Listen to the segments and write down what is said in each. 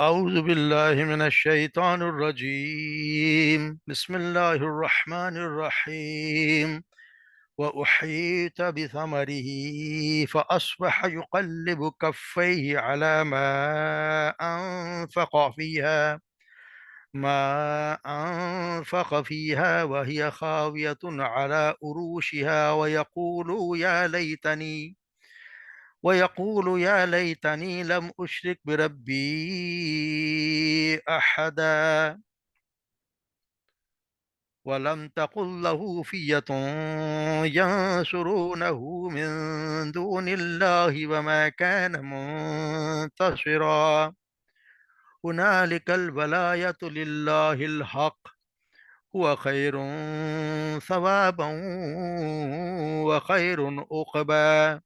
أعوذ بالله من الشيطان الرجيم. بسم الله الرحمن الرحيم. وأحيط بثمره فأصبح يقلب كفيه على ما أنفق فيها وهي خاوية على عروشها ويقول يا ليتني لم أشرك بربي أحدا ولم تقل له فية ينصرونه من دون الله وما كان منتصرا. هنالك الولاية لله الحق هو خير ثوابا وخير عقبا.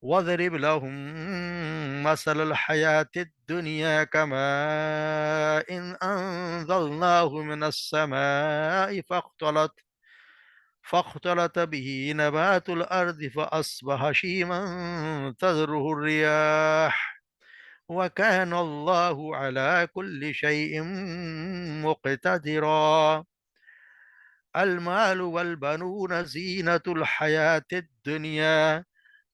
واضرب لهم مثل الحياة الدنيا كماء إن أنزلناه من السماء فاختلط به نبات الأرض فأصبح هشيما تذره الرياح وكان الله على كل شيء مقتدرا. المال والبنون زينة الحياة الدنيا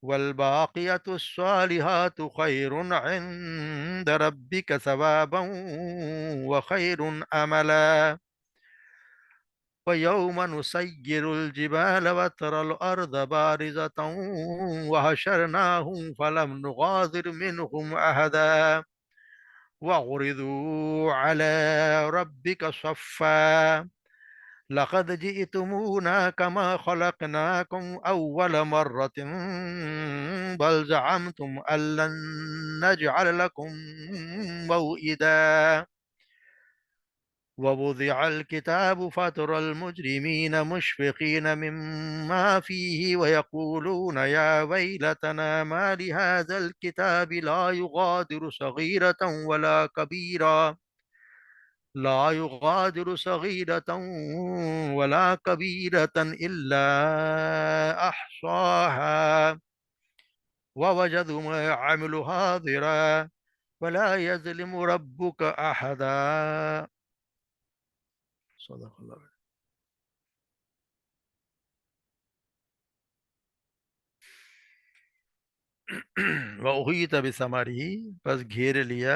والباقية الصالحات خير عند ربك ثوابا وخير أملا. ويوم نسير الجبال وترى الأرض بارزة وحشرناهم فلم نغادر منهم أحدا وعرضوا على ربك صفا لقد جئتمونا كما خلقناكم أول مرة بل زعمتم أن لن نجعل لكم موئدا. ووضع الكتاب فترى المجرمين مشفقين مما فيه ويقولون يا ويلتنا ما لهذا الكتاب لا يغادر صغيرة ولا كبيرة إلا أحصاها ووجدوا ما عملوا حاضرا ولا يظلم ربك أحدا. صدق اللہ. وَأُحِيطَ بِثَمَرِهِ بس گھیر لیا.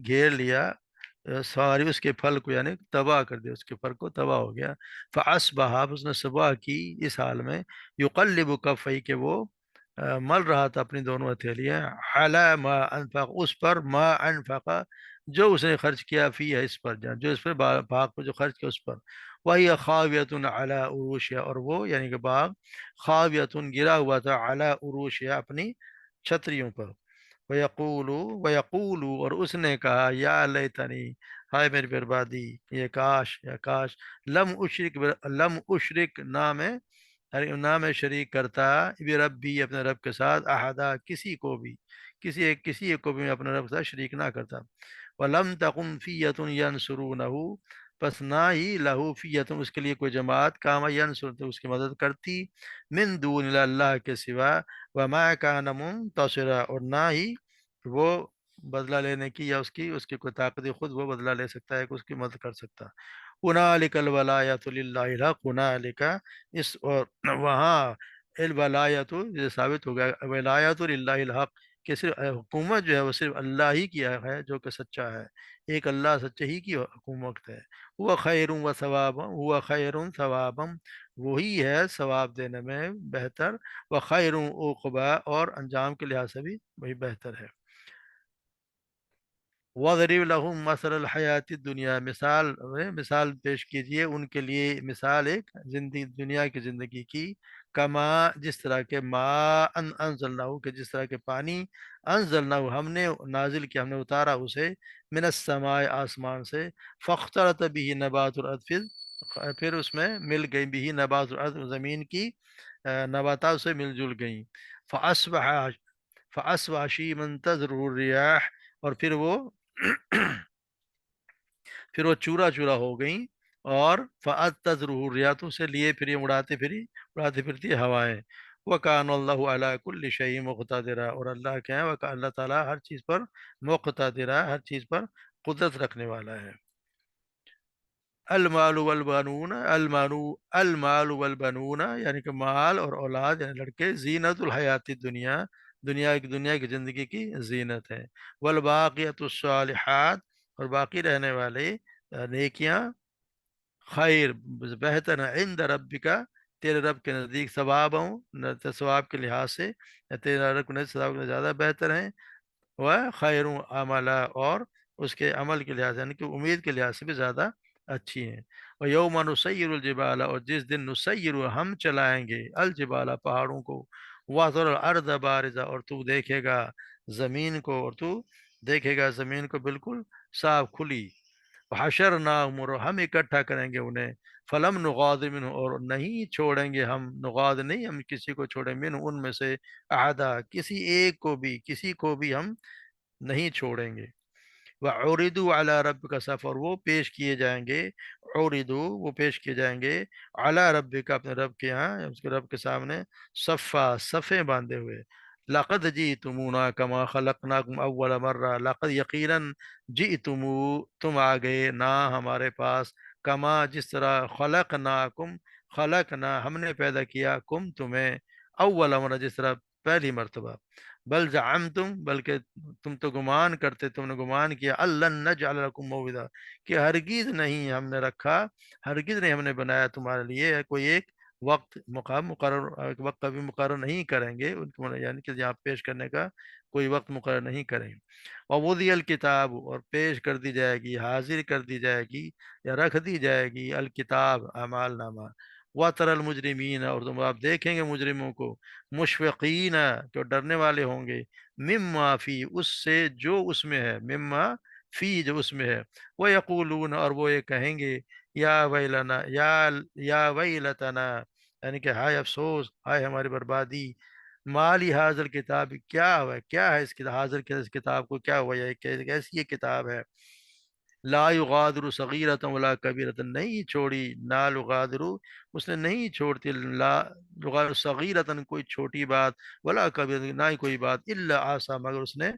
گھیر لیا ساری اس کے پھل کو، یعنی تباہ کر دیا، اس کے پھل کو تباہ ہو گیا. فَأَصْبَحَ اس نے صبح کی اس حال میں، يُقَلِّبُ كَفَّيْهِ کہ وہ مل رہا تھا اپنی دونوں ہتھیلیاں، عَلَى مَا أَنفَقَ اس پر، ما انفق جو اس نے خرچ کیا، فی ہے اس پر، جو اس پر باغ پر جو خرچ کیا اس پر. وَهِيَ خَاوِيَةٌ عَلَى عُرُوشِهَا اور وہ یعنی کہ باغ خاویۃ گرا ہوا تھا، علی عروشها اپنی چھتریوں پر. وَيَقُولُ اور اس نے کہا یا لیتنی ہائے میری بربادی، یہ کاش یا کاش، لم اشرک نام شریک کرتا بربی اپنے رب کے ساتھ، احدا کسی کو بھی، کسی ایک کو بھی میں اپنے رب کے ساتھ شریک نہ کرتا. وَلَمْ تَقُمْ فِيَّةٌ يَنْصُرُونَهُ پس نہ ہی لہو فیتن اس کے لیے کوئی جماعت کام ینصر تو اس کی مدد کرتی، من دون اللہ کے سوا، وما کان منتصرا اور نہ ہی وہ بدلہ لینے کی یا اس کی کوئی طاقت خود وہ بدلہ لے سکتا ہے کہ اس کی مدد کر سکتا. ہنالک الولایۃ للہ الحق ہنالک اس اور وہاں الولایۃ یہ ثابت ہو گیا ولایۃ للہ الحق کہ صرف حکومت جو ہے وہ صرف اللہ ہی کی ہے جو کہ سچا ہے، ایک اللہ سچے ہی کی حکومت ہے. وہ خیر و ثواب وہ خیر ثوابا وہی ہے ثواب دینے میں بہتر، وہ خیر عقبا اور انجام کے لحاظ سے بھی وہی بہتر ہے. وَضْرِبْ لَهُم مَثَلَ الْحَيَاةِ الدُّنْيَا مثال پیش کیجئے ان کے لیے، مثال ایک دنیا کی زندگی کی، کما جس طرح کے ما انزلناہ کہ جس طرح کے پانی، انزلناہ ہم نے نازل کیا، ہم نے اتارا اسے، من السماء آسمان سے، فاختلط به نبات الارض پھر اس میں مل گئی بھی نبات الارض زمین کی نباتات سے مل جل گئیں. فَأَصْبَحَ شِيمًا تَذْرُهُ الرِّيَاحُ اور پھر وہ چورا چورا ہو گئیں، اور فَأَتَّذْرُهُ الرِّيَاحُ سے لیے پھر اڑاتے پھرتی ہوائیں. وکان اللہ علی کل شیء مقتدرا، اور اللہ کیا ہے، اللہ تعالیٰ ہر چیز پر مقتدرا، ہر چیز پر قدرت رکھنے والا ہے۔ المال والبنون، المال والبنون یعنی کہ مال اور اولاد یعنی لڑکے، زینت الحیات دنیا، دنیا کی زندگی کی زینت ہے۔ والباقیات الصالحات، اور باقی رہنے والے نیکیاں، خیر بہتر ہے، عند ربک، تیرے رب کے نزدیک، ثواب ہوں ثواب کے لحاظ سے، یا تیرے رب کے نزدیک ثواب کے زیادہ بہتر ہیں، وہ خیر عملہ، اور اس کے عمل کے لحاظ یعنی کہ امید کے لحاظ سے بھی زیادہ اچھی ہیں۔ اور یوم نسیر الجبال، اور جس دن نسیر ہم چلائیں گے، الجبال پہاڑوں کو، وَتَرَى الْأَرْضَ بارزہ، اور تو دیکھے گا زمین کو، اور تو دیکھے گا زمین کو بالکل صاف کھلی، حشرناہم، اور ہم اکٹھا کریں گے انہیں، فلم نغادر منہ، اور نہیں چھوڑیں گے ہم، نغاد نہیں ہم کسی کو چھوڑیں، من ان میں سے، احدا کسی ایک کو بھی، کسی کو بھی ہم نہیں چھوڑیں گے۔ وَعُرِضُوا عَلَىٰ رَبِّكَ سفر، وہ پیش کیے جائیں گے، عُرِضُوا وہ پیش کیے جائیں گے، عَلَىٰ رَبِّكَ اپنے رب کے ہاں، اس کے رب کے سامنے، صفا صفیں باندھے ہوئے، لقد جئتمونا کما خلقناکم اول مرہ، لقد یقیناً، جئتمو تم آ گئے، نا ہمارے پاس، کما جس طرح، خلقناکم خلقنا ہم نے پیدا کیا، کم تمہیں، اول مرہ جس طرح پہلی مرتبہ، بل زعمتم بلکہ تم تو گمان کرتے، تم نے گمان کیا، اللہ نجعل لکم موعدا کہ ہرگز نہیں ہم نے رکھا، ہرگز نہیں ہم نے بنایا تمہارے لیے کوئی ایک وقت، مقام مقرر، ایک وقت کبھی مقرر نہیں کریں گے ان کو، یعنی کہ یہاں پیش کرنے کا کوئی وقت مقرر نہیں کریں گے۔ ووضع الکتاب، اور پیش کر دی جائے گی، حاضر کر دی جائے گی، یا رکھ دی جائے گی، الکتاب اعمال نامہ، وَتَرَى الْمُجْرِمِينَ، اور تم آپ دیکھیں گے مجرموں کو، مشفقین جو ڈرنے والے ہوں گے، مما فی اس سے جو اس میں ہے، مما فی جو اس میں ہے، وہ یقولون اور وہ یہ کہیں گے، یا ویلنا، یا ویلتنا یعنی کہ ہائے افسوس، ہائے ہماری بربادی، مالی حاضر کتاب، کیا ہے اس کتاب، حاضر کے اس کتاب کو کیا ہوا، یہ کیسی یہ کتاب ہے، لا یغادر صغیرۃ ولا کبیرۃ نہیں چھوڑی، لا یغادر اس نے نہیں چھوڑتی، لا یغادر صغیرۃ کوئی چھوٹی بات، ولا کبیرۃ نہ ہی کوئی بات، الا احصیٰ مگر اس نے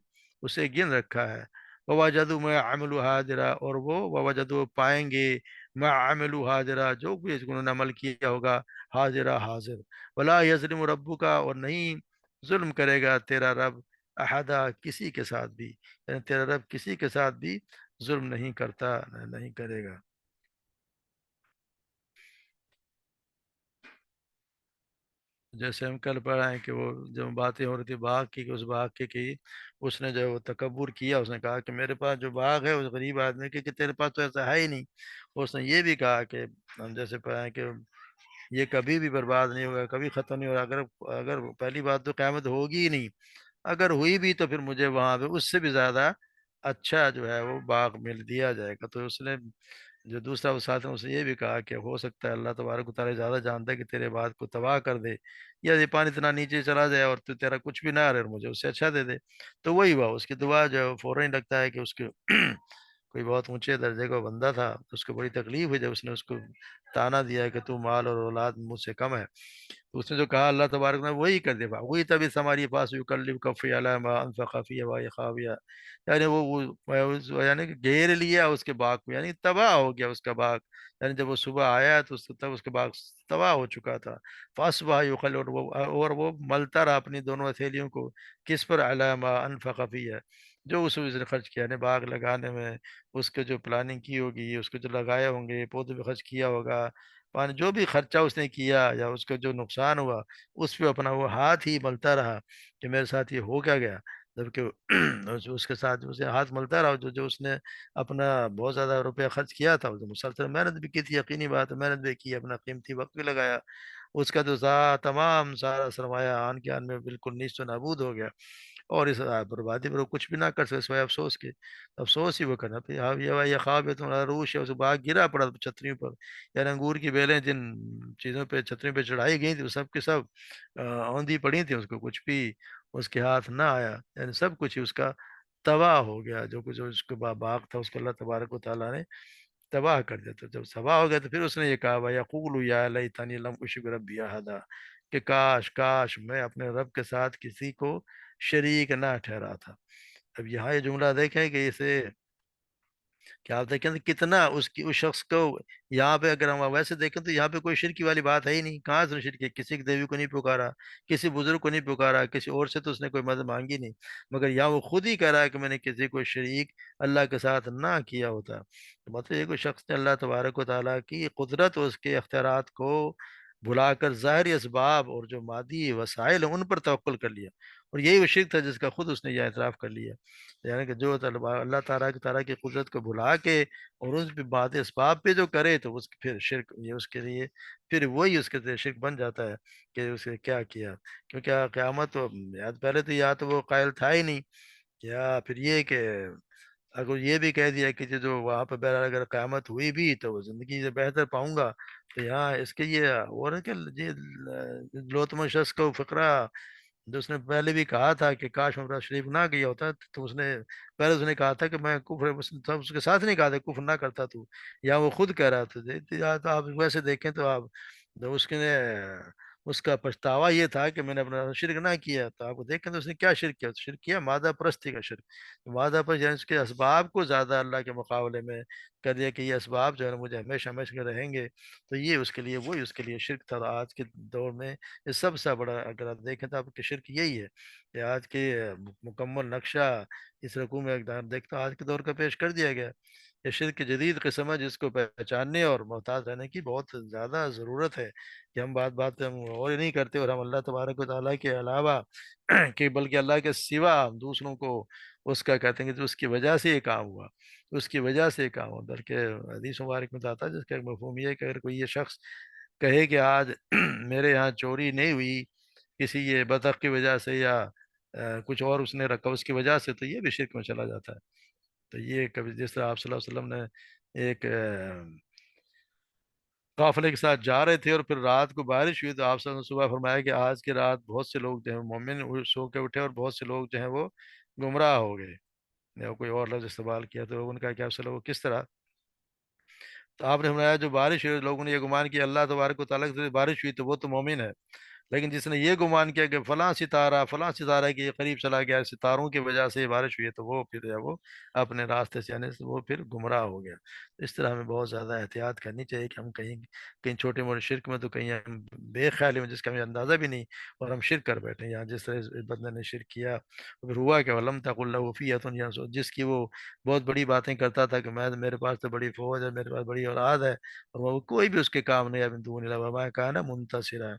اسے گن رکھا ہے۔ ووجدوا ما عملوا حاضرا، اور وہ ووجدوا پائیں گے، ما عملوا حاضرا جو بھی انہوں نے عمل کیا ہوگا، حاضرا حاضر، ولا یظلم ربک اور نہیں ظلم کرے گا تیرا رب، احدا کسی کے ساتھ بھی، یعنی تیرا رب کسی کے ساتھ بھی ظلم نہیں کرتا، نہیں کرے گا۔ جیسے ہم کل پڑھ رہے ہیں کہ وہ جو باتیں ہو رہی تھی باغ کی، کہ اس باغ کی اس نے جو تکبر کیا، اس نے کہا کہ میرے پاس جو باغ ہے اس غریب آدمی کے، کہ تیرے پاس تو ایسا ہے ہی نہیں۔ اس نے یہ بھی کہا کہ ہم جیسے پڑھا ہے کہ یہ کبھی بھی برباد نہیں ہوگا، کبھی ختم نہیں ہوگا، اگر پہلی بات تو قیامت ہوگی ہی نہیں، اگر ہوئی بھی تو پھر مجھے وہاں پہ اس سے بھی زیادہ اچھا جو ہے وہ باغ مل دیا جائے گا۔ تو اس نے جو دوسرا وہ ساتھ ہے اسے یہ بھی کہا کہ ہو سکتا ہے اللہ تبارک و تعالیٰ زیادہ جانتا ہے کہ تیرے بات کو تباہ کر دے، یا یہ پانی اتنا نیچے چلا جائے اور تو تیرا کچھ بھی نہ رہے اور مجھے اس سے اچھا دے دے۔ تو وہی ہوا، اس کی دعا جو ہے وہ فوراً ہی لگتا ہے کہ اس کے کوئی بہت اونچے درجے کا بندہ تھا، اس کو بڑی تکلیف ہوئی جب اس نے اس کو تانا دیا کہ تو مال اور اولاد مجھ سے کم ہے، تو اس نے جو کہا اللہ تبارک نے وہی کر دیا، وہی تبھی ہماری پاس یکلم کفی علی ما انفق فی و خاویہ، یعنی یعنی کہ گھیر لیا اس کے باغ کو، یعنی تباہ ہو گیا اس کا باغ، یعنی جب وہ صبح آیا تو تب اس کے باغ تباہ ہو چکا تھا۔ فاصبح یقل، اور وہ ملتا رہا اپنی دونوں ہتھیلیوں کو، کس پر، علی ما انفق فیہ جو اس نے خرچ کیا، یعنی باغ لگانے میں اس کے جو پلاننگ کی ہوگی، اس کے جو لگائے ہوں گے پودے پہ خرچ کیا ہوگا، پانی جو بھی خرچہ اس نے کیا یا اس کا جو نقصان ہوا، اس پہ اپنا وہ ہاتھ ہی ملتا رہا کہ میرے ساتھ یہ ہو کیا گیا، جبکہ اس کے ساتھ اسے ہاتھ ملتا رہا، جو اس نے اپنا بہت زیادہ روپیہ خرچ کیا تھا، جو مسلسل محنت بھی کی تھی، یقینی بات ہے محنت بھی کی، اپنا قیمتی وقت بھی لگایا، اس کا تو تمام سارا سرمایہ آن کے آن میں بالکل نیست و نابود ہو گیا، اور اس بربادی پر وہ کچھ بھی نہ کر سکے سوائے افسوس کے، افسوس ہی وہ کرنا پھر، یہ خواب ہے تمہارا روش ہے، اس باغ گرا پڑا چھتریوں پر، یعنی انگور کی بیلیں جن چیزوں پہ چھتریوں پہ چڑھائی گئی تھی وہ سب کے سب اوندھی پڑی تھی، اس کو کچھ بھی اس کے ہاتھ نہ آیا، یعنی سب کچھ ہی اس کا تباہ ہو گیا، جو کچھ اس کے باغ تھا اس کو اللہ تبارک و تعالیٰ نے تباہ کر دیا۔ تو جب تباہ ہو گیا تو پھر اس نے یہ کہا یقول یا لیتنی لم اشرک بربی احدا، کہ کاش کاش میں اپنے رب کے ساتھ کسی کو شریک نہ ٹھہرا تھا۔ اب یہاں یہ جملہ دیکھیں کہ اسے کیا آپ دیکھیں کہ کتنا اس شخص کو، یہاں پہ اگر ہم ویسے دیکھیں تو یہاں پہ کوئی شرک والی بات ہے ہی نہیں، کہاں سے شرک ہے؟ کسی کی دیوی کو نہیں پکارا، کسی بزرگ کو نہیں پکارا، کسی اور سے تو اس نے کوئی مدد مانگی نہیں، مگر یہاں وہ خود ہی کہہ رہا ہے کہ میں نے کسی کو شریک اللہ کے ساتھ نہ کیا ہوتا۔ تو مطلب یہ کوئی شخص نے اللہ تبارک و تعالیٰ کی قدرت اور اس کے اختیارات کو بھلا کر ظاہری اسباب اور جو مادی وسائل ہیں ان پر توکل کر لیا، اور یہی وہ شرک تھا جس کا خود اس نے یہ اعتراف کر لیا، یعنی کہ جو اللہ تعالیٰ کی قدرت کو بھلا کے اور اس پہ بات اسباب پہ جو کرے تو اس پھر شرک، یہ اس کے لیے پھر وہی اس کے لیے شرک بن جاتا ہے کہ اس نے کیا کیا، کیونکہ قیامت تو یاد پہلے تو یا تو وہ قائل تھا ہی نہیں، یا پھر یہ کہ اگر یہ بھی کہہ دیا کہ جو وہاں پہ بہرحال اگر قیامت ہوئی بھی تو وہ زندگی سے بہتر پاؤں گا، تو یہاں اس کے یہ اور ہے کہ یہ لوتم شخص کو فقرہ جو اس نے پہلے بھی کہا تھا کہ کاش عمرہ شریف نہ گیا ہوتا تو اس نے پہلے اس نے کہا تھا کہ میں کفر، اس کے ساتھ نہیں کہا تھا کفر نہ کرتا تو، یا وہ خود کہہ رہا تھا یا تو آپ ویسے دیکھیں تو آپ تو اس کے اس کا پچھتاوا یہ تھا کہ میں نے اپنا شرک نہ کیا، تو آپ کو دیکھیں تو اس نے کیا شرک کیا؟ تو شرک کیا مادہ پرستی کا شرک، مادہ پرست یعنی اس کے اسباب کو زیادہ اللہ کے مقابلے میں کر دیا کہ یہ اسباب جو ہے نا مجھے ہمیشہ ہمیشہ کے رہیں گے، تو یہ اس کے لیے وہی اس کے لیے شرک تھا۔ اور آج کے دور میں یہ سب سے بڑا اگر آپ دیکھیں تو آپ کے شرک یہی ہے کہ آج کے مکمل نقشہ اس رقوع میں اقدار دیکھتا آج کے دور کا پیش کر دیا گیا۔ یہ شرک کی جدید قسم ہے جس کو پہچاننے اور محتاط رہنے کی بہت زیادہ ضرورت ہے، کہ ہم بات بات پہ ہم غور ہی نہیں کرتے اور ہم اللہ تبارک و تعالیٰ کے علاوہ کہ بلکہ اللہ کے سوا ہم دوسروں کو اس کا کہتے ہیں کہ جو اس کی وجہ سے یہ کام ہوا، اس کی وجہ سے یہ کام ہوا، بلکہ حدیث مبارک میں آتا ہے جس کا ایک مفہوم یہ ہے کہ اگر کوئی یہ شخص کہے کہ آج میرے یہاں چوری نہیں ہوئی کسی یہ بطخ کی وجہ سے یا کچھ اور اس نے رکھا اس کی وجہ سے، تو یہ بھی شرک میں چلا جاتا ہے۔ تو یہ کبھی جس طرح آپ صلی اللہ علیہ وسلم نے ایک قافلے کے ساتھ جا رہے تھے اور پھر رات کو بارش ہوئی، تو آپ صلی اللہ علیہ وسلم نے صبح فرمایا کہ آج کی رات بہت سے لوگ جو ہیں مومن سو کے اٹھے اور بہت سے لوگ جو ہیں وہ گمراہ ہو گئے، یا کوئی اور لفظ استعمال کیا تو ان کا کیا وہ کس طرح؟ تو آپ نے فرمایا جو بارش ہوئی لوگوں نے یہ گمان کیا اللہ تبارک و تعالیٰ سے بارش ہوئی تو وہ تو مومن ہے، لیکن جس نے یہ گمان کیا کہ فلاں ستارہ کے قریب چلا گیا، ستاروں کی وجہ سے یہ بارش ہوئی ہے، تو وہ پھر وہ اپنے راستے سے آنے سے وہ پھر گمراہ ہو گیا۔ اس طرح ہمیں بہت زیادہ احتیاط کرنی چاہیے کہ ہم کہیں کہیں چھوٹے موٹے شرک میں تو کہیں ہم بے خیالی میں جس کا ہمیں اندازہ بھی نہیں اور ہم شرک کر بیٹھے ہیں، یہاں جس طرح اس بندے نے شرک کیا پھر ہوا کہ ولم تقل له فیۃ جس کی وہ بہت بڑی باتیں کرتا تھا کہ میں میرے پاس تو بڑی فوج ہے، میرے پاس بڑی اولاد ہے، اور وہ کوئی بھی اس کے کام نہیں ہے من دون اللہ وما کان منتصرا،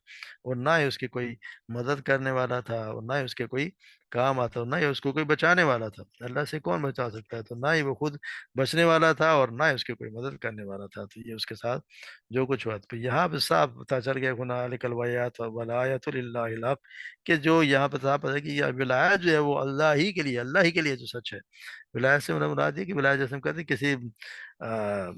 اور نہ ہی اس کی کوئی مدد کرنے والا تھا اور نہ ہی اس کے کوئی کام آتا اور نہ ہی اس کو کوئی بچانے والا تھا، اللہ سے کون بچا سکتا ہے؟ تو نہ ہی وہ خود بچنے والا تھا اور نہ ہی اس کی کوئی مدد کرنے والا تھا، تو یہ اس کے ساتھ جو کچھ ہوا تو یہاں پہ صاف پتہ چل گیا ہنالک الولاۃ ولایۃ للہ الحق، کہ جو یہاں پہ صاف پتہ ہے کہ یہ ولایت جو ہے وہ اللہ ہی کے لیے جو سچ ہے۔ ولایت سے مراد یہ کہ ولایت جیسے ہم کہتے ہیں آ،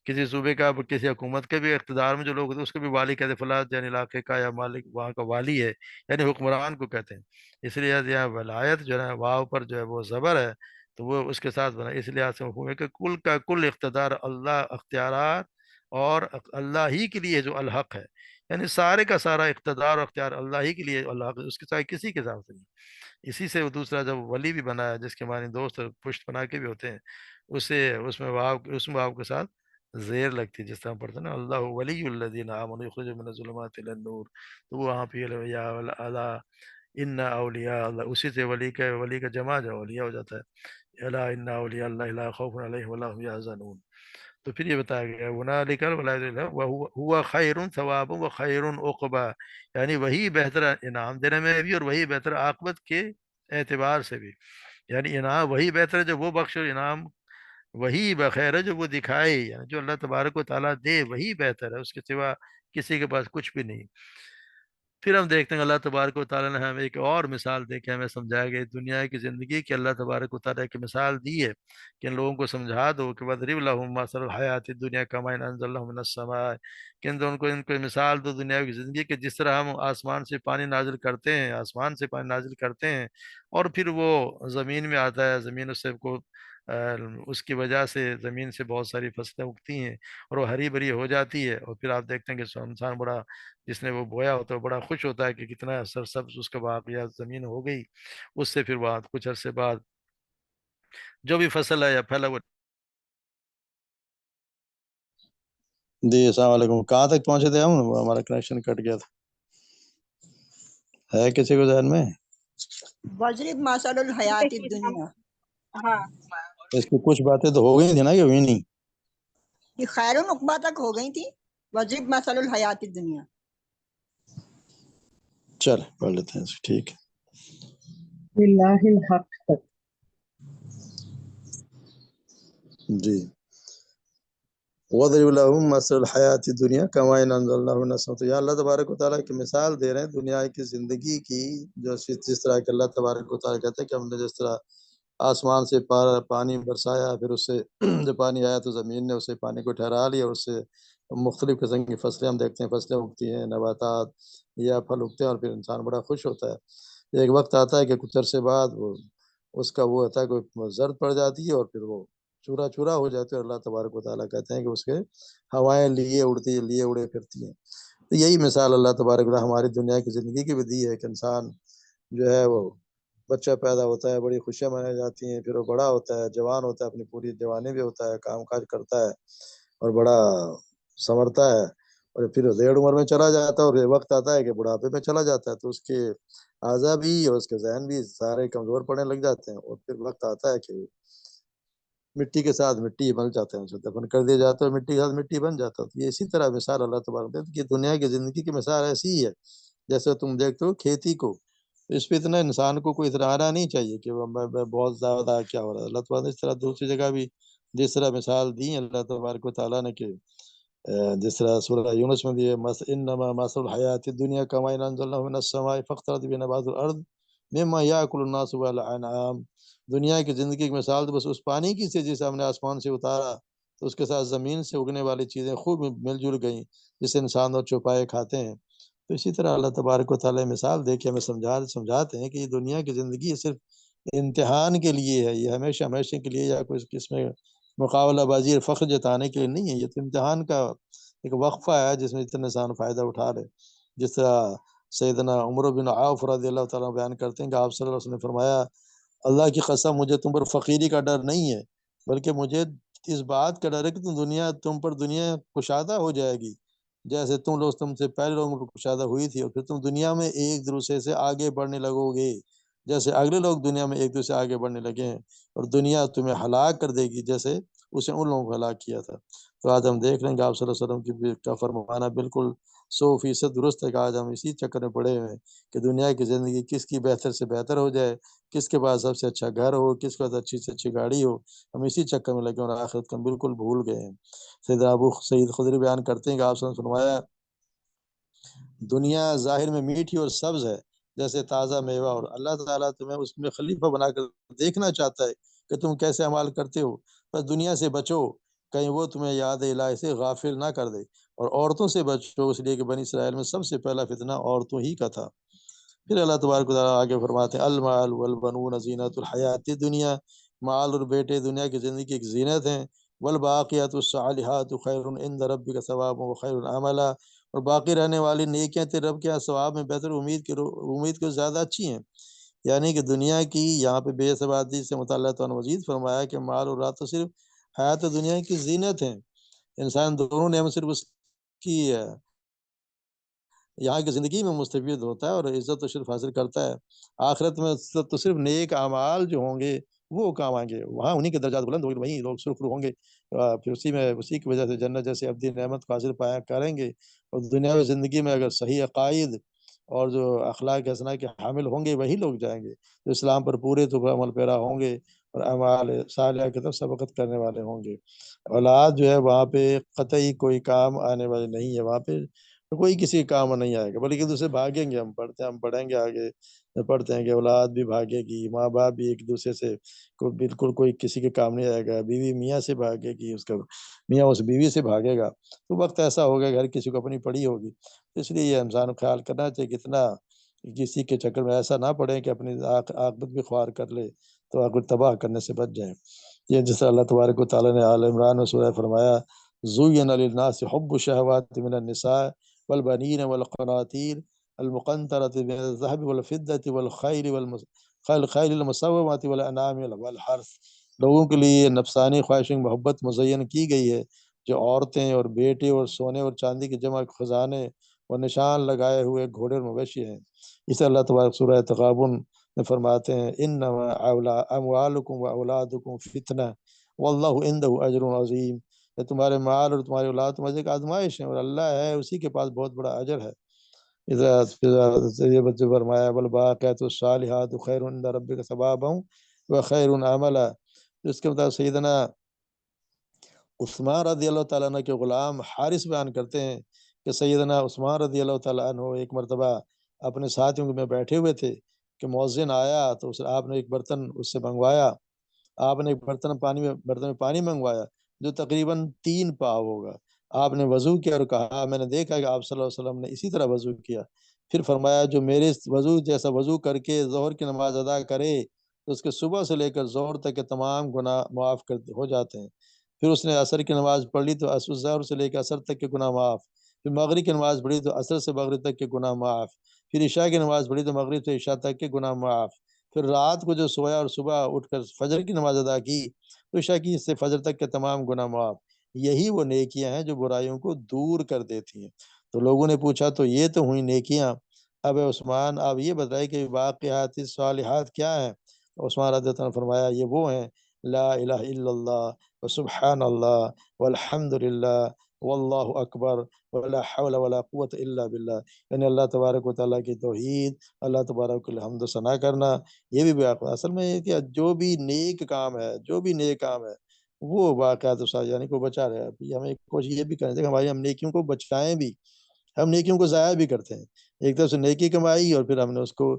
کسی صوبے کا کسی حکومت کے بھی اقتدار میں جو لوگ ہوتے ہیں اس کو بھی والی کہتے ہیں، فلاں یعنی علاقے کا یا مالک وہاں کا والی ہے، یعنی حکمران کو کہتے ہیں۔ اس لیے یہاں ولایت جو ہے واو پر جو ہے وہ زبر ہے تو وہ اس کے ساتھ بنا، اس لحاظ سے مفہوم ہے کہ کل کا کل اقتدار اللہ اختیارات اور اللہ ہی کے لیے جو الحق ہے، یعنی سارے کا سارا اقتدار اور اختیار اللہ ہی کے لیے الحق ہے، اس کے ساتھ کسی کے ساتھ نہیں۔ اسی سے وہ دوسرا جب ولی بھی بنایا جس کے معنی دوست اور پشت پناہ کے بھی ہوتے ہیں، اسے اس میں واو کے ساتھ زیر لگتی ہے، جس طرح ہم پڑھتے ہیں نا اللہ ولی الذین آمنوا یخرجهم من الظلمات الى النور، تو وہ وہاں پہ یا اللہ ان اولیاء اللہ، اسی سے ولی کا جمع جو اولیاء ہو جاتا ہے، الا ان اولیاء اللہ لا خوف علیہم ولا هم يحزنون۔ تو پھر یہ بتایا گیا هنالک الولایۃ للہ وهو خیر ثوابا وخیر عقبا، یعنی وہی بہتر انعام دینے میں بھی اور وہی بہتر عاقبت کے اعتبار سے بھی، یعنی انعام وہی بہتر ہے جو وہ بخش، اور انعام وہی بخیر ہے جو وہ دکھائے، یعنی جو اللہ تبارک و تعالیٰ دے وہی بہتر ہے، اس کے سوا کسی کے پاس کچھ بھی نہیں۔ پھر ہم دیکھتے ہیں اللہ تبارک و تعالیٰ نے ہمیں ایک اور مثال دے کے ہمیں سمجھایا گیا دنیا کی زندگی کی، اللہ تبارک و تعالیٰ کی مثال دی ہے کہ ان لوگوں کو سمجھا دو کہ وَاضْرِبْ لَهُم مَثَلَ الْحَيَاةِ الدُّنْيَا كَمَاءٍ أَنزَلْنَاهُ مِنَ السَّمَاءِ، کہ ان کو مثال دو دنیاوی زندگی کے، جس طرح ہم آسمان سے پانی نازل کرتے ہیں، آسمان سے پانی نازل کرتے ہیں، اور پھر وہ زمین میں آتا ہے، زمین اس سے کو اس کی وجہ سے زمین سے بہت ساری فصلیں اگتی ہیں اور وہ ہری بھری ہو جاتی ہے، اور پھر آپ دیکھتے ہیں کہ انسان بڑا، جس نے وہ بویا ہوتا ہے، بڑا خوش ہوتا ہے کہ کتنا سرسبز اس کا واقعہ زمین ہو گئی۔ اس سے پھر بعد کچھ عرصے بعد جو بھی فصل ہے یا پھل ہے وہ جی السلام علیکم، کہاں تک پہنچے تھے ہم؟ ہمارا کنیکشن کٹ گیا تھا، ہے کسی کو ذہن میں؟ وضرب مثل الحیات الدنیا، ہاں اس کی کچھ باتیں تو ہو گئی تھی نا کہ ہوئی نہیں؟ یہ خیر العقبہ تک ہو گئی تھی، وضرب مثل الحیات الدنیا۔ چل پڑھ لیتے ہیں اس کو، ٹھیک ہے۔ للہ الحق تک۔ جی، وَضْرِبْ لَهُم مَثَلَ الْحَيَاةِ الدُّنْيَا كَمَاءٍ أَنزَلْنَاهُ مِنَ السَّمَاءِ۔ تو یا اللہ تبارک و تعالیٰ کی مثال دے رہے ہیں دنیا کی زندگی کی، جو جس طرح کہ اللہ تبارک و تعالیٰ کہتے ہیں کہ ہم نے جس طرح آسمان سے پانی برسایا، پھر اس سے جب پانی آیا تو زمین نے اسے پانی کو ٹھہرا لیا، اور اس سے مختلف قسم کی فصلیں ہم دیکھتے ہیں، فصلیں اگتی ہیں، نباتات یا پھل اگتے ہیں، اور پھر انسان بڑا خوش ہوتا ہے۔ ایک وقت آتا ہے کہ کچھ عرصے بعد وہ اس کا وہ ہوتا ہے کہ زرد پڑ جاتی ہے، اور پھر وہ چورا چورا ہو جاتے ہیں، اور اللہ تبارک و تعالیٰ کہتے ہیں کہ اس کے ہوائیں لیے اڑے پھرتی ہیں۔ تو یہی مثال اللہ تبارک و تعالیٰ ہماری دنیا کی زندگی کی بھی دی ہے کہ انسان جو ہے وہ بچہ پیدا ہوتا ہے، بڑی خوشیاں منائی جاتی ہیں، پھر وہ بڑا ہوتا ہے، جوان ہوتا ہے، اپنی پوری جوانی بھی ہوتا ہے، کام کاج کرتا ہے اور بڑا سنورتا ہے، اور پھر ریڑھ عمر میں چلا جاتا ہے، اور یہ وقت آتا ہے کہ بڑھاپے میں چلا جاتا ہے، تو اس کے اعضاء بھی اور اس کے ذہن بھی سارے کمزور پڑنے لگ جاتے ہیں، اور پھر وقت آتا ہے کہ مٹی کے ساتھ مٹی بن جاتے ہیں، اسے دفن کر دیا جاتا ہے، مٹی کے ساتھ مٹی بن جاتا ہے۔ تو یہ اسی طرح مثال اللہ تبارک و تعالیٰ کی دنیا کی زندگی کی مثال ایسی ہی ہے، جیسے تم دیکھتے ہو کھیتی کو، اس پہ اتنا انسان کو کوئی اترانا نہیں چاہیے کہ بہت زیادہ کیا ہو رہا ہے۔ اللہ تبارک نے اس طرح دوسری جگہ بھی جس طرح مثال دی اللہ تبارک و تعالیٰ نے، کہ جس طرح سورہ یونس میں بھی ہے، انما مثل الحیات الدنیا کماء انزلناه من السماء فاختلط به نبات الارض مما یاکل الناس والانعام۔ دنیا کی زندگی کی مثال تو بس اس پانی کی سے جسے ہم نے آسمان سے اتارا، تو اس کے ساتھ زمین سے اگنے والی چیزیں خوب مل جل گئیں، جسے انسان اور چوپائے کھاتے ہیں۔ تو اسی طرح اللہ تبارک و تعالیٰ مثال دے کے ہمیں سمجھاتے ہیں کہ یہ دنیا کی زندگی صرف امتحان کے لیے ہے، یہ ہمیشہ ہمیشہ کے لیے یا کوئی اس میں مقابلہ بازی اور فخر جتانے کے لیے نہیں ہے، یہ تو امتحان کا ایک وقفہ ہے جس میں اتنے انسان فائدہ اٹھا لے۔ جس طرح سیدنا عمر بن عوف رضی اللہ تعالیٰ بیان کرتے ہیں کہ آپ صلی اللہ علیہ وسلم نے فرمایا، اللہ کی قسم مجھے تم پر فقیری کا ڈر نہیں ہے، بلکہ مجھے اس بات کا ڈر ہے کہ تم پر دنیا کشادہ ہو جائے گی، جیسے تم سے پہلے لوگوں پر کشادہ ہوئی تھی، اور پھر تم دنیا میں ایک دوسرے سے آگے بڑھنے لگو گے، جیسے اگلے لوگ دنیا میں ایک دوسرے سے آگے بڑھنے لگے ہیں، اور دنیا تمہیں ہلاک کر دے گی جیسے اسے ان لوگوں کو ہلاک کیا تھا۔ تو آج ہم دیکھ لیں گے آپ صلی اللہ علیہ وسلم کا فرمانا بالکل 100% درست ہے کہ آج ہم اسی چکر میں پڑے ہوئے ہیں کہ دنیا کی زندگی کس کی بہتر سے بہتر ہو جائے، کس کے پاس سب سے اچھا گھر ہو، کس کے پاس اچھی سے اچھی گاڑی ہو، ہم اسی چکر میں لگے اور آخرت کو ہم بالکل بھول گئے ہیں۔ سیدنا ابو سعید خدری بیان کرتے ہیں کہ آپ صلی اللہ علیہ وسلم نے فرمایا، دنیا ظاہر میں میٹھی اور سبز ہے جیسے تازہ میوہ، اور اللہ تعالیٰ تمہیں اس میں خلیفہ بنا کر دیکھنا چاہتا ہے کہ تم کیسے عمل کرتے ہو، بس دنیا سے بچو کہیں وہ تمہیں یاد الہی سے غافل نہ کر دے، اور عورتوں سے بچو اس لیے کہ بنی اسرائیل میں سب سے پہلا فتنہ عورتوں ہی کا تھا۔ پھر اللہ تبارک و تعالیٰ آگے فرماتے ہیں، المال والبنون زینت الحیات دنیا، مال اور بیٹے دنیا کی زندگی کی ایک زینت ہیں، والباقیات الصالحات خیر عند ربک ثوابا وخیر عملا، اور باقی رہنے والی نیکیاں تیرے رب کے یہاں ثواب میں بہتر، امید کو زیادہ اچھی ہیں۔ یعنی کہ دنیا کی یہاں پہ بے ثباتی سے متعلق مزید فرمایا کہ مال اور رات تو صرف حیات دنیا کی زینت ہیں، انسان دونوں نعمت صرف اس کی یہاں کی زندگی میں مستفید ہوتا ہے اور عزت و شرف حاصل کرتا ہے، آخرت میں تو صرف نیک اعمال جو ہوں گے وہ کام آئیں گے، وہاں انہی کے درجات بلند ہوں گے، وہیں لوگ سرخرو ہوں گے، پھر اسی کی وجہ سے جنت جیسے ابدی نعمت کو حاصل پایا کریں گے۔ اور دنیاوی زندگی میں اگر صحیح عقائد اور جو اخلاق حسنہ کے حامل ہوں گے وہی لوگ جائیں گے، جو اسلام پر پورے طور عمل پیرا ہوں گے اور اعمال صالحہ کی طرف سبقت کرنے والے ہوں گے۔ اولاد جو ہے وہاں پہ قطعی کوئی کام آنے والی نہیں ہے، وہاں پہ کوئی کسی کام نہیں آئے گا، بلکہ دوسرے بھاگیں گے، ہم پڑھیں گے آگے پڑھتے ہیں کہ اولاد بھی بھاگے گی، ماں باپ بھی ایک دوسرے سے بالکل کوئی کسی کے کام نہیں آئے گا، بیوی میاں سے بھاگے گی، اس کا میاں اس بیوی سے بھاگے گا، تو وقت ایسا ہوگا کہ ہر کسی کو اپنی پڑی ہوگی. اس لیے یہ انسان کو خیال کرنا چاہیے کہ اتنا کسی کے چکر میں ایسا نہ پڑے کہ اپنی عاقبت بھی خوار کر لے تو عاقبت تباہ کرنے سے بچ جائیں. یہ جس طرح اللہ تبارک و تعالیٰ نے آل عمران میں سورہ فرمایا زُيِّنَ لِلنَّاسِ حُبُّ الشَّهَوَاتِ مِنَ النِّسَاءِ وَالْبَنِينَ وَالْقَنَاطِيرِ الْمُقَنطَرَةِ مِنَ الذَّهَبِ وَالْفِضَّةِ وَالْخَيْلِ الْمُسَوَّمَةِ وَالْأَنْعَامِ وَالْحَرْثِ. لوگوں کے لیے نفسانی خواہشیں محبت مزین کی گئی ہے، جو عورتیں اور بیٹے اور سونے اور چاندی کے جمع خزانے اور نشان لگائے ہوئے گھوڑے اور مویشی ہیں. اسے اللہ تبارک سورہ تغابن میں فرماتے ہیں انما اموالکم و اولادکم فتنہ واللہ عندہ اجر عظیم. یہ تمہارے مال اور تمہاری اولاد تمہارے ایک آزمائش ہے اور اللہ ہے اسی کے پاس بہت بڑا اجر ہے. یہ بچے فرمایا والباقیات الصالحات خیر عند ربک ثوابا وخیر عملا. اس کے مطابق سیدنا عثمان رضی اللہ تعالیٰ عنہ کے غلام حارث بیان کرتے ہیں کہ سیدنا عثمان رضی اللہ تعالیٰ عنہ ایک مرتبہ اپنے ساتھیوں میں بیٹھے ہوئے تھے کہ مؤذن آیا تو آپ نے ایک برتن اس سے منگوایا، آپ نے ایک برتن میں پانی منگوایا جو تقریباً 3 پاؤ ہوگا. آپ نے وضو کیا اور کہا میں نے دیکھا کہ آپ صلی اللہ علیہ وسلم نے اسی طرح وضو کیا. پھر فرمایا جو میرے وضو جیسا وضو کر کے ظہر کی نماز ادا کرے تو اس کے صبح سے لے کر ظہر تک کے تمام گناہ معاف ہو جاتے ہیں. پھر اس نے عصر کی نماز پڑھ لی تو ظہر سے لے کر عصر تک کے گناہ معاف. پھر مغرب کی نماز پڑھی تو عصر سے مغرب تک کے گناہ معاف. پھر عشاء کی نماز پڑھی تو مغرب سے عشاء تک کے گناہ معاف. پھر رات کو جو سویا اور صبح اٹھ کر فجر کی نماز ادا کی تو عشاء کی سے فجر تک کے تمام گناہ معاف. یہی وہ نیکیاں ہیں جو برائیوں کو دور کر دیتی ہیں. تو لوگوں نے پوچھا تو یہ تو ہوئی نیکیاں، اب عثمان آپ یہ بتائیں کہ باقیات الصالحات کیا ہیں؟ عثمان رضی اللہ عنہ نے فرمایا یہ وہ ہیں لا الہ الا اللہ وسبحان اللہ والحمد للہ واللہ اکبر ولا حول ولا قوت الا باللہ. یعنی اللہ تبارک و تعالیٰ کی توحید، اللہ تبارک کو حمد و ثنا کرنا، یہ بھی اصل میں یہ کہ جو بھی نیک کام ہے وہ واقعات یعنی کو بچا رہے ہیں. ہمیں کوشش یہ بھی کریں کہ ہماری ہم نیکیوں کو بچائیں بھی، ہم نیکیوں کو ضائع بھی کرتے ہیں. ایک طرف سے نیکی کمائی اور پھر ہم نے اس کو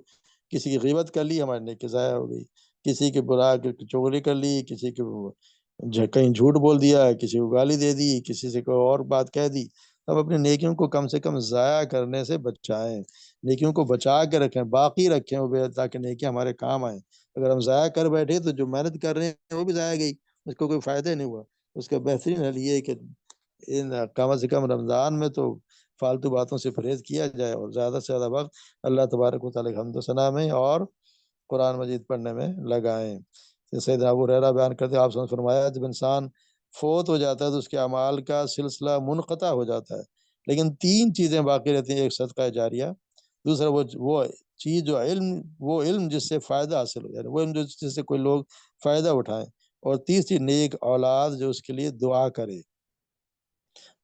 کسی کی غیبت کر لی، ہماری نیکی ضائع ہو گئی. کسی کے برا چغلی کر لی، کسی کے کہیں جھوٹ بول دیا، کسی کو گالی دے دی، کسی سے کوئی اور بات کہہ دی. اب اپنی نیکیوں کو کم سے کم ضائع کرنے سے بچائیں، نیکیوں کو بچا کے رکھیں، باقی رکھیں تاکہ نیکیاں ہمارے کام آئیں. اگر ہم ضائع کر بیٹھے تو جو محنت کر رہے ہیں وہ بھی ضائع گئی، اس کو کوئی فائدہ نہیں ہوا. اس کا بہترین حل یہ ہے کہ کم سے کم رمضان میں تو فالتو باتوں سے پرہیز کیا جائے اور زیادہ سے زیادہ وقت اللہ تبارک و تعالیٰ حمد و ثنا میں اور قرآن مجید پڑھنے میں لگائیں. سیدنا ابو ہریرہ بیان کرتے ہیں آپ نے فرمایا جب انسان فوت ہو جاتا ہے تو اس کے اعمال کا سلسلہ منقطع ہو جاتا ہے، لیکن 3 چیزیں باقی رہتی ہیں. ایک صدقہ جاریہ، دوسرا وہ چیز جو علم جس سے فائدہ حاصل ہو، یعنی وہ علم جس سے کوئی لوگ فائدہ اٹھائیں، اور تیسری نیک اولاد جو اس کے لیے دعا کرے.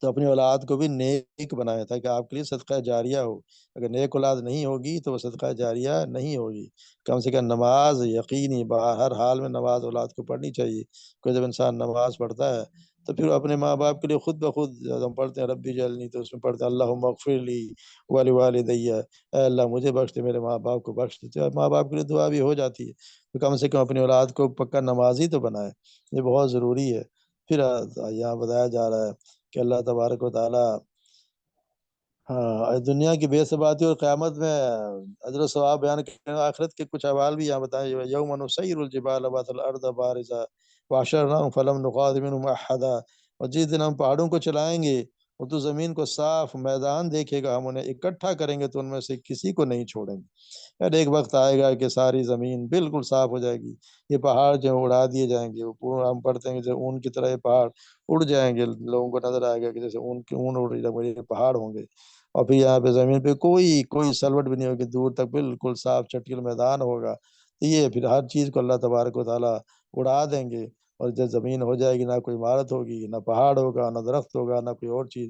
تو اپنی اولاد کو بھی نیک بنایا تاکہ آپ کے لیے صدقہ جاریہ ہو. اگر نیک اولاد نہیں ہوگی تو وہ صدقہ جاریہ نہیں ہوگی. کم سے کم نماز یقینی ہر حال میں نماز اولاد کو پڑھنی چاہیے. کوئی جب انسان نماز پڑھتا ہے تو پھر اپنے ماں باپ کے لیے خود بخود ہم پڑھتے ہیں ربی جعلنی، تو اس میں پڑھتے ہیں اللہم اغفر لی ولوالدی، اے اللہ مجھے بخش دے، میرے ماں باپ کو بخش دے. ماں باپ کے لیے دعا بھی ہو جاتی ہے. تو کم سے کم اپنی اولاد کو پکا نمازی تو بنائے، یہ بہت ضروری ہے. پھر یہاں بتایا جا رہا ہے کہ اللہ تبارک و تعالیٰ دنیا کی بے ثباتی اور قیامت میں اجر و ثواب بیان کرنے، آخرت کے کچھ احوال بھی یہاں بتائیں. یوم نسیر الجبال وترى الارض بارزا وحشرناهم فلم نغادر منهم احدا. اور جس دن ہم پہاڑوں کو چلائیں گے اور تو زمین کو صاف میدان دیکھے گا، ہم انہیں اکٹھا کریں گے تو ان میں سے کسی کو نہیں چھوڑیں گے. یار ایک وقت آئے گا کہ ساری زمین بالکل صاف ہو جائے گی، یہ پہاڑ جو اڑا دیے جائیں گے. ہم پڑھتے ہیں کہ اون کی طرح یہ پہاڑ اڑ جائیں گے، لوگوں کو نظر آئے گا کہ جیسے اون اڑ رہی ہے، پہاڑ ہوں گے. اور پھر یہاں پہ زمین پہ کوئی سلوٹ بھی نہیں ہوگی، دور تک بالکل صاف چٹکل میدان ہوگا. تو یہ پھر ہر چیز کو اللہ تبارک و تعالیٰ اڑا دیں گے، اور جب زمین ہو جائے گی نہ کوئی عمارت ہوگی، نہ پہاڑ ہوگا، نہ درخت ہوگا، نہ کوئی اور چیز.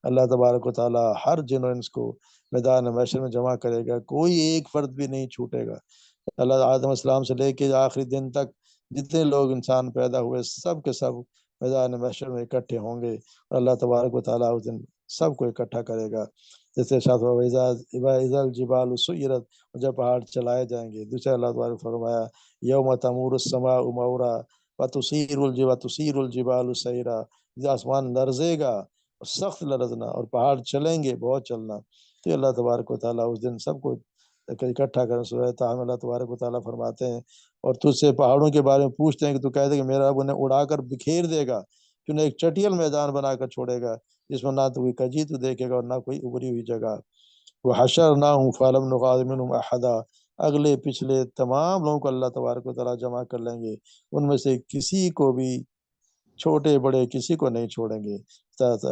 اللہ تبارک و تعالیٰ ہر جن و انس کو میدان محشر میں جمع کرے گا، کوئی ایک فرد بھی نہیں چھوٹے گا. اللہ آدم السلام سے لے کے آخری دن تک جتنے لوگ انسان پیدا ہوئے سب کے سب میدان محشر میں اکٹھے ہوں گے، اور اللہ تبارک و تعالیٰ اس دن سب کو اکٹھا کرے گا. جیسے شاہ الجبال سیرت، جب پہاڑ چلائے جائیں گے. دوسرے اللہ تعالیٰ نے فرمایا یوم تمور السماء مورا وتسیر الجبال سیرا، آسمان لرزے گا، سخت لرزنا، اور پہاڑ چلیں گے بہت چلنا. تو اللہ تبارک و تعالیٰ اس دن سب کو اکٹھا کریں. سورہ طٰہٰ اللہ تبارک و تعالیٰ فرماتے ہیں اور تجھ سے پہاڑوں کے بارے میں پوچھتے ہیں کہ تو کہہ دے کہ میرا رب انہیں اڑا کر بکھیر دے گا، کہ انہیں ایک چٹیل میدان بنا کر چھوڑے گا جس میں نہ تو کوئی کجی تو دیکھے گا اور نہ کوئی ابری ہوئی جگہ. وحشرناہم فلم نغادر منہم احدا، اگلے پچھلے تمام لوگوں کو اللہ تبارک و تعالیٰ جمع کر لیں گے، ان میں سے کسی کو بھی، چھوٹے بڑے کسی کو نہیں چھوڑیں گے.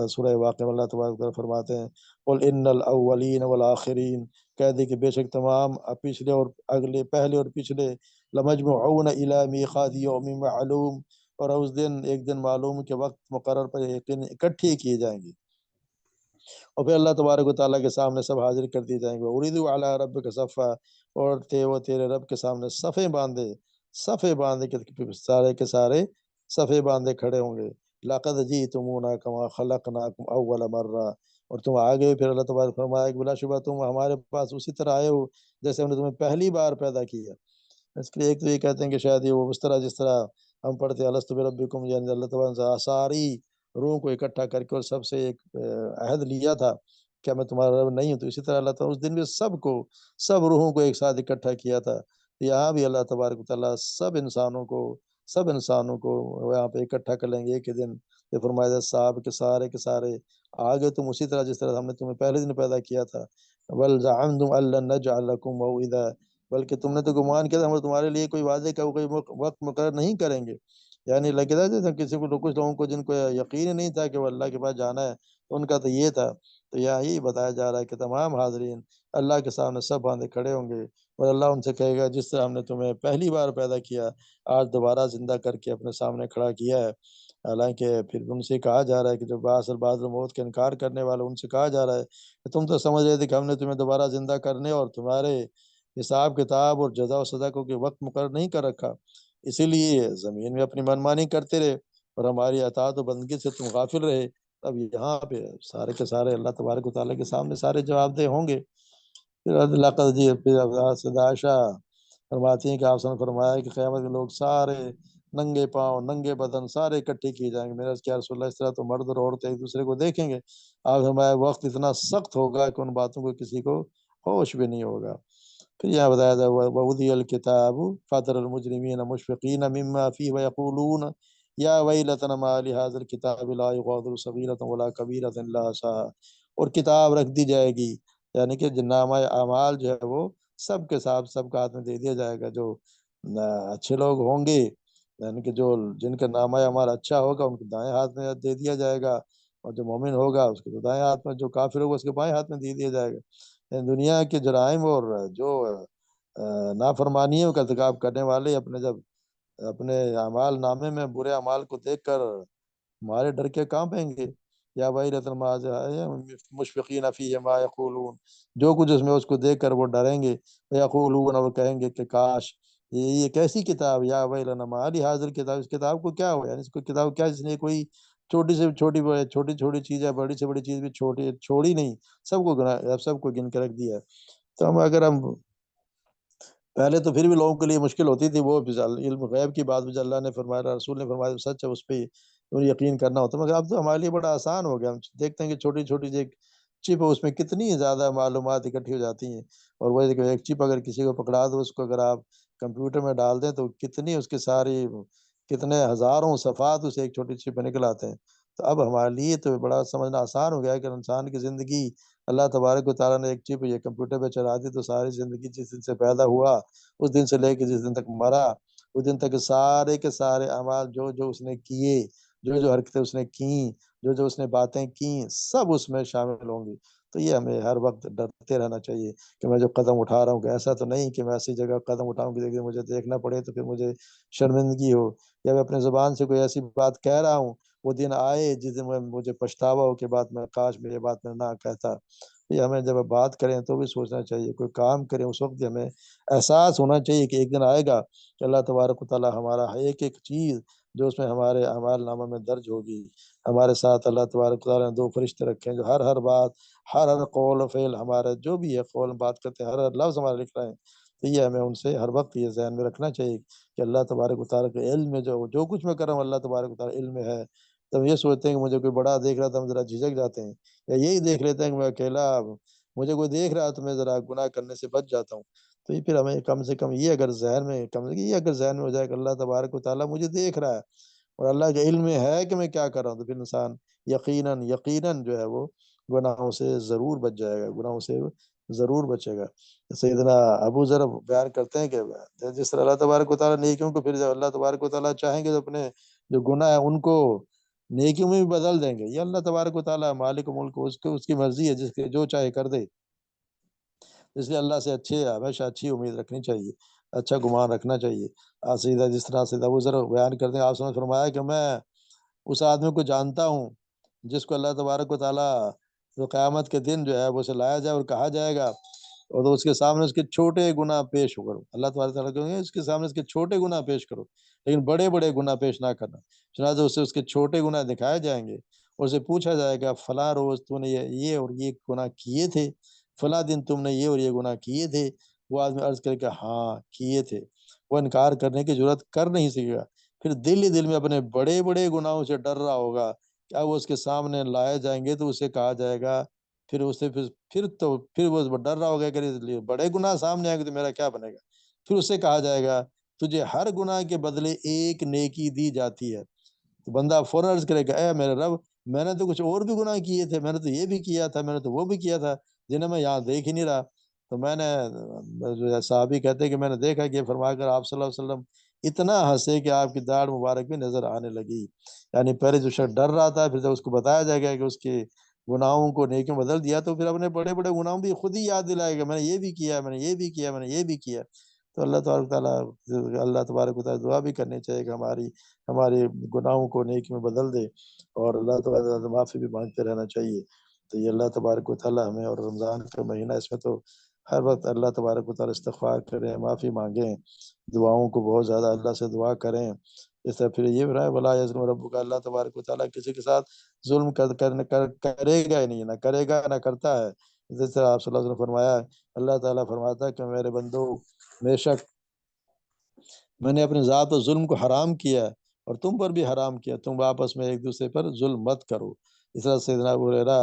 سورہ واقعہ میں اللہ تبارک و تعالیٰ فرماتے ہیں قل ان الاولین والآخرین، کہہ دے کہ بے شک تمام پچھلے اور اگلے، پہلے اور پچھلے، لمجموعون الی میقات یوم معلوم، اور اس دن ایک دن معلوم کے وقت مقرر پر یقین اکٹھے کیے جائیں گے، اور پھر اللہ تبارک و تعالیٰ کے سامنے سب حاضر کر دیے جائیں گے. اریدوا علی ربک صفا، اور وہ تیرے رب کے سامنے صفے باندھے کہ سارے کے سارے صفے باندھے کھڑے ہوں گے. لقد جئتمونا کما خلقناکم اول مرہ، اور تم آ گئے. پھر اللہ تبارک فرمایا کہ بلا شبہ تم ہمارے پاس اسی طرح آئے ہو جیسے ہم نے تمہیں پہلی بار پیدا کیا. اس کے لیے ایک تو یہ کہتے ہیں کہ شاید یہ وہ اس طرح جس طرح ہم پڑھتے ہیں الست بربکم، یعنی اللہ تبارک نے ساری روحوں کو اکٹھا کر کے اور سب سے ایک عہد لیا تھا کہ میں تمہارا رب نہیں ہوں. تو اسی طرح اللہ تعالیٰ اس دن بھی سب روحوں کو ایک ساتھ اکٹھا کیا تھا. یہاں بھی اللہ تبارک و تعالیٰ سب انسانوں کو یہاں پہ اکٹھا کر لیں گے ایک ہی دن. یہ فرمایا صاحب کے سارے آگے تم اسی طرح جس طرح ہم نے تمہیں پہلے دن پیدا کیا تھا. بل زعمتم ان لن نجعل لكم موعدا، بلکہ تم نے تو گمان کیا تھا ہم تمہارے لیے کوئی وعدے کا کوئی وقت مقرر نہیں کریں گے. یعنی لگتا ہے جیسے کسی کو، کچھ لوگوں کو جن کو یقین نہیں تھا کہ وہ اللہ کے پاس جانا ہے، ان کا تو یہ تھا. تو یہی بتایا جا رہا ہے کہ تمام حاضرین اللہ کے سامنے سب باندھے کھڑے ہوں گے، اور اللہ ان سے کہے گا جس طرح ہم نے تمہیں پہلی بار پیدا کیا آج دوبارہ زندہ کر کے اپنے سامنے کھڑا کیا ہے. حالانکہ پھر ان سے کہا جا رہا ہے کہ جو بعض موت کا انکار کرنے والے، ان سے کہا جا رہا ہے کہ تم تو سمجھ رہے تھے کہ ہم نے تمہیں دوبارہ زندہ کرنے اور تمہارے حساب کتاب اور جزا و سزا کو وقت مقرر نہیں کر رکھا، اسی لیے زمین میں اپنی منمانی کرتے رہے اور ہماری اطاعت و بندگی سے تم غافل رہے. اب یہاں پہ سارے کے سارے اللہ تبارک و تعالیٰ کے سامنے سارے جواب دہ ہوں گے. پھر عائشہ فرماتی ہیں کہ آپ نے فرمایا کہ قیامت کے لوگ سارے ننگے پاؤں ننگے بدن سارے اکٹھے کیے جائیں گے. میرا کیا رسول اللہ، اس طرح تو مرد اور عورتیں ایک دوسرے کو دیکھیں گے. آپ فرمایا وقت اتنا سخت ہوگا کہ ان باتوں کو کسی کو ہوش بھی نہیں ہوگا. پھر یہاں بتایا جائے وَوُضِعَ الْكِتَابُ فَتَرَى الْمُجْرِمِينَ مُشْفِقِينَ مِمَّا فِيهِ وَيَقُولُونَ يَا وَيْلَتَنَا مَا لِهَذَا الْكِتَابِ لَا يُغَادِرُ صَغِيرَةً وَلَا كَبِيرَةً إِلَّا أَحْصَاهَا، اور کتاب رکھ دی جائے گی، یعنی کہ نامہ اعمال جو ہے وہ سب کے ساتھ سب کا ہاتھ میں دے دیا جائے گا. جو اچھے لوگ ہوں گے، یعنی کہ جو جن کا نامہ اعمال اچھا ہوگا ان کو دائیں ہاتھ میں دے دیا جائے گا، اور جو مومن ہوگا اس کو دائیں ہاتھ میں، جو کافر ہوگا اس کے بائیں ہاتھ میں دے دیا جائے گا. دنیا کے جرائم اور جو نافرمانیوں کا ارتکاب کرنے والے اپنے اعمال نامے میں برے اعمال کو دیکھ کر ہمارے ڈر کے کانپیں گے. یا ویلتنا ما مشفقین فیہ ما یقولون، جو کچھ اس میں اس کو دیکھ کر وہ ڈریں گے. یقولون، اور کہیں گے کہ کاش یہ کیسی کتاب، یا ویلنا ما لہذا الکتاب، اس کتاب کو کیا ہوا، یعنی اس کو کتاب کیا، جس نے کوئی چھوٹی سے چھوٹی چیز ہے، بڑی سے بڑی چیز بھی چھوڑی نہیں، سب کو گن کے رکھ دیا. تو ہم پہلے تو پھر بھی لوگوں کے لیے مشکل ہوتی تھی، وہ علم غیب کی بات بھی اللہ نے فرمایا، رسول نے فرمایا سچ ہے، اس پہ یقین کرنا ہوتا ہے. مگر اب تو ہمارے لیے بڑا آسان ہو گیا، ہم دیکھتے ہیں کہ چھوٹی چھوٹی ایک چپ ہے، اس میں کتنی زیادہ معلومات اکٹھی ہو جاتی ہیں. اور وہ ایک چپ اگر کسی کو پکڑا دو، اس کو اگر آپ کمپیوٹر میں ڈال دیں تو کتنی اس کی کتنے ہزاروں صفحات اسے ایک چھوٹی چپ میں نکل آتے ہیں. تو اب ہمارے لیے تو بڑا سمجھنا آسان ہو گیا ہے کہ انسان کی زندگی اللہ تبارک و تعالیٰ نے ایک چپ یہ کمپیوٹر پہ چلا دی، تو ساری زندگی جس دن سے پیدا ہوا اس دن سے لے کے جس دن تک مرا اس دن تک سارے کے سارے اعمال جو اس نے کیے، جو حرکتیں اس نے کیں، جو اس نے باتیں کیں، سب اس میں شامل ہوں گی. تو یہ ہمیں ہر وقت ڈرتے رہنا چاہیے کہ میں جو قدم اٹھا رہا ہوں کہ ایسا تو نہیں کہ میں ایسی جگہ قدم اٹھاؤں کہ مجھے دیکھنا پڑے تو پھر مجھے شرمندگی ہو، یا میں اپنے زبان سے کوئی ایسی بات کہہ رہا ہوں وہ دن آئے جس دن مجھے پچھتاوا ہو کہ بات میں کاش میں یہ بات میں نہ کہتا. یہ ہمیں جب بات کریں تو بھی سوچنا چاہیے، کوئی کام کریں اس وقت ہمیں احساس ہونا چاہیے کہ ایک دن آئے گا کہ اللہ تبارک و تعالیٰ ہمارا ایک ایک چیز جو اس میں ہمارے اعمال نامہ میں درج ہوگی. ہمارے ساتھ اللہ تبارک و تعالیٰ نے 2 فرشتے رکھے ہیں جو ہر بات، ہر قول و فعل ہمارا جو بھی ہے قول بات کرتے ہیں، ہر لفظ ہمارا لکھ رہے ہیں. تو یہ ہمیں ان سے ہر وقت یہ ذہن میں رکھنا چاہیے کہ اللہ تبارک و تعالیٰ کے علم میں جو کچھ میں کر رہا ہوں اللہ تبارک و تعالیٰ علم میں ہے. تو ہم یہ سوچتے ہیں کہ مجھے کوئی بڑا دیکھ رہا تھا ہم ذرا جھجک جاتے ہیں، یا یہی دیکھ لیتے ہیں کہ میں اکیلا، مجھے کوئی دیکھ رہا تو میں ذرا گناہ کرنے سے بچ جاتا ہوں. تو یہ پھر ہمیں کم سے کم یہ اگر ذہن میں ہو جائے کہ اللہ تبارک و تعالیٰ مجھے دیکھ رہا ہے اور اللہ کے علم میں ہے کہ میں کیا کر رہا ہوں، تو پھر انسان یقیناً جو ہے وہ گناہوں سے ضرور بچ جائے گا، گناہوں سے ضرور بچے گا. سیدنا ابو ذر بیان کرتے ہیں کہ جس طرح اللہ تبارک و تعالیٰ نیکیوں کو، پھر جب اللہ تبارک و تعالیٰ چاہیں گے تو اپنے جو گناہ ہے ان کو نیکیوں میں بھی بدل دیں گے. یہ اللہ تبارک و تعالیٰ مالک ملک، اس کی مرضی ہے، جس کے جو چاہے کر دے. اس لیے اللہ سے ہمیشہ اچھی امید رکھنی چاہیے، اچھا گمان رکھنا چاہیے. سیدھا جس طرح سے ابو ذر بیان کرتے ہیں، آپ نے فرمایا کہ میں اس آدمی کو جانتا ہوں جس کو اللہ تبارک و تعالیٰ جو قیامت کے دن جو ہے وہ اسے لایا جائے اور کہا جائے گا اور اس کے سامنے اس کے چھوٹے گناہ پیش کرو. اللہ تبارک تعالیٰ کہیں گے اس کے سامنے اس کے چھوٹے گناہ پیش کرو لیکن بڑے بڑے گناہ پیش نہ کرنا. چنانچہ اسے اس کے چھوٹے گناہ دکھائے جائیں گے اور اسے پوچھا جائے گا فلاں روز تو نے یہ اور یہ گناہ کیے تھے، فلاں دن تم نے یہ اور یہ گناہ کیے تھے. وہ آدمی عرض کرے کہ ہاں کیے تھے. وہ انکار کرنے کی ضرورت کر نہیں سکے گا. پھر دل ہی دل میں اپنے بڑے بڑے گناہوں سے ڈر رہا ہوگا. کیا وہ اس کے سامنے لائے جائیں گے تو اسے کہا جائے گا، پھر وہ ڈر رہا ہوگا کہ بڑے گناہ سامنے آئیں گے تو میرا کیا بنے گا. پھر اسے کہا جائے گا تجھے ہر گناہ کے بدلے ایک نیکی دی جاتی ہے. تو بندہ فوراً عرض کرے گا اے میرے رب، میں نے تو کچھ اور بھی گناہ کیے تھے، میں نے تو یہ بھی کیا تھا، میں نے تو وہ بھی کیا تھا جنہیں میں یہاں دیکھ ہی نہیں رہا. تو میں نے صحابی کہتے ہیں کہ میں نے دیکھا کہ فرما کر آپ صلی اللہ علیہ وسلم اتنا ہنسے کہ آپ کی داڑھ مبارک بھی نظر آنے لگی. یعنی پہلے جو شخص ڈر رہا تھا، پھر جب اس کو بتایا جائے گا کہ اس کے گناہوں کو نیکیوں بدل دیا تو پھر اپنے بڑے بڑے گناہوں بھی خود ہی یاد دلائے گا، میں نے یہ بھی کیا، میں نے یہ بھی کیا، میں نے یہ بھی کیا. تو اللہ تبارک و تعالیٰ دعا بھی کرنی چاہیے کہ ہماری گناہوں کو نیکی میں بدل دے اور اللہ تبارک و معافی بھی مانگتے رہنا چاہیے. تو یہ اللہ تبارک و تعالیٰ ہمیں، اور رمضان کا مہینہ اس میں تو ہر وقت اللہ تبارک و تعالیٰ استغفار کریں، معافی مانگیں، دعاؤں کو بہت زیادہ اللہ سے دعا کریں. اس طرح پھر یہ بھی رہا ولا یظلم ربک، اللہ تبارک و تعالیٰ کسی کے ساتھ ظلم کرے گا ہی نہیں، نہ کرے گا نہ کرتا ہے. جس طرح آپ صلی اللہ علیہ وسلم فرمایا، اللہ تعالیٰ فرماتا ہے کہ میرے بندو بے شک میں نے اپنے ذات و ظلم کو حرام کیا اور تم پر بھی حرام کیا، تم آپس میں ایک دوسرے پر ظلم مت کرو. اس طرح سیدنا ابو ہریرہ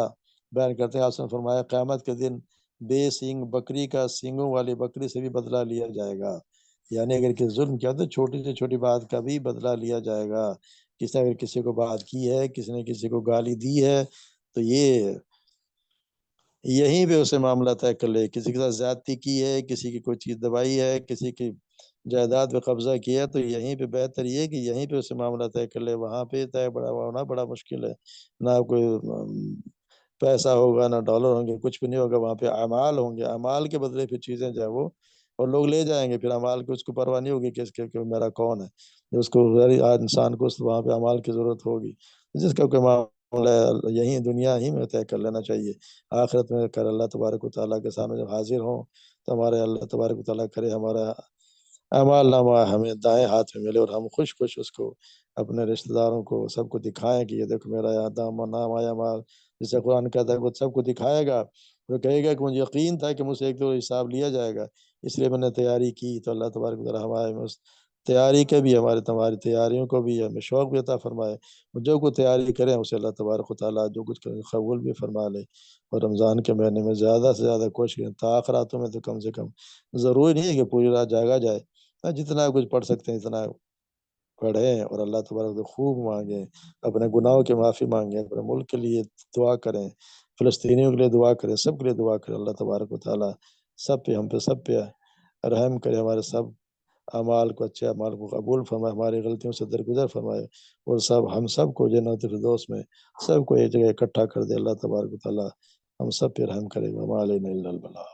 بیان کرتے ہیں، آپ نے فرمایا قیامت کے دن بے سینگ بکری کا سینگوں والی بکری سے بھی بدلہ لیا جائے گا. یعنی اگر کسی ظلم کیا تو چھوٹی سے چھوٹی بات کا بھی بدلہ لیا جائے گا. کسی نے اگر کسی کو بات کی ہے، کسی نے کسی کو گالی دی ہے تو یہیں پہ اسے معاملہ طے کر لے. کسی کے ساتھ زیادتی کی ہے، کسی کی کوئی چیز دبائی ہے، کسی کی جائیداد پہ قبضہ کیا تو یہیں پہ بہتر یہ کہ یہیں پہ اسے معاملہ طے کر لے. وہاں پہ طے ہونا بڑا مشکل ہے. نہ کوئی پیسہ ہوگا، نہ ڈالر ہوں گے، کچھ بھی نہیں ہوگا. وہاں پہ اعمال ہوں گے، اعمال کے بدلے پھر چیزیں جو ہے وہ اور لوگ لے جائیں گے. پھر اعمال کی اس کو پرواہ نہیں ہوگی کہ اس کے کہ میرا کون ہے. اس کو انسان کو وہاں پہ اعمال کی ضرورت ہوگی. جس کا کوئی معاملہ یہیں دنیا ہی میں طے کر لینا چاہیے. آخرت میں کر اللہ تبارک و تعالیٰ کے سامنے جب حاضر ہوں تو ہمارے اللہ تبارک و تعالیٰ کرے ہمارا اعمال نامہ ہمیں دائیں ہاتھ میں ملے اور ہم خوش اس کو اپنے رشتہ داروں کو سب کو دکھائیں کہ یہ دیکھو میرا نام آیا مال. جسے قرآن کہتا ہے وہ سب کو دکھائے گا، وہ کہے گا کہ مجھے یقین تھا کہ مجھ سے ایک دو حساب لیا جائے گا، اس لیے میں نے تیاری کی. تو اللہ تبارک و تعالیٰ ہمارے اس تیاری کے بھی تمہاری تیاریوں کو بھی ہمیں شوق بھی عطا فرمائے. جو کوئی تیاری کریں اسے اللہ تبارک و تعالیٰ جو کچھ قبول بھی فرما لے. اور رمضان کے مہینے میں زیادہ سے زیادہ کوشش کریں. تاخراتوں میں تو کم سے کم ضروری نہیں ہے کہ پوری رات جاگا جائے، جتنا کچھ پڑھ سکتے ہیں اتنا پڑھیں اور اللہ تبارک و خوب مانگیں، اپنے گناہوں کی معافی مانگیں، اپنے ملک کے لیے دعا کریں، فلسطینیوں کے لیے دعا کریں، سب کے لیے دعا کریں. اللہ تبارک و تعالیٰ سب پہ ہم پہ سب پہ رحم کرے، ہمارے سب اعمال کو اچھے اعمال کو قبول فرمائے، ہماری غلطیوں سے درگزر فرمائے اور ہم سب کو جنت الفردوس میں سب کو ایک جگہ اکٹھا کر دے. اللہ تبارک و تعالیٰ ہم سب پہ رحم کرے گا. وما علینا الا البلاغ.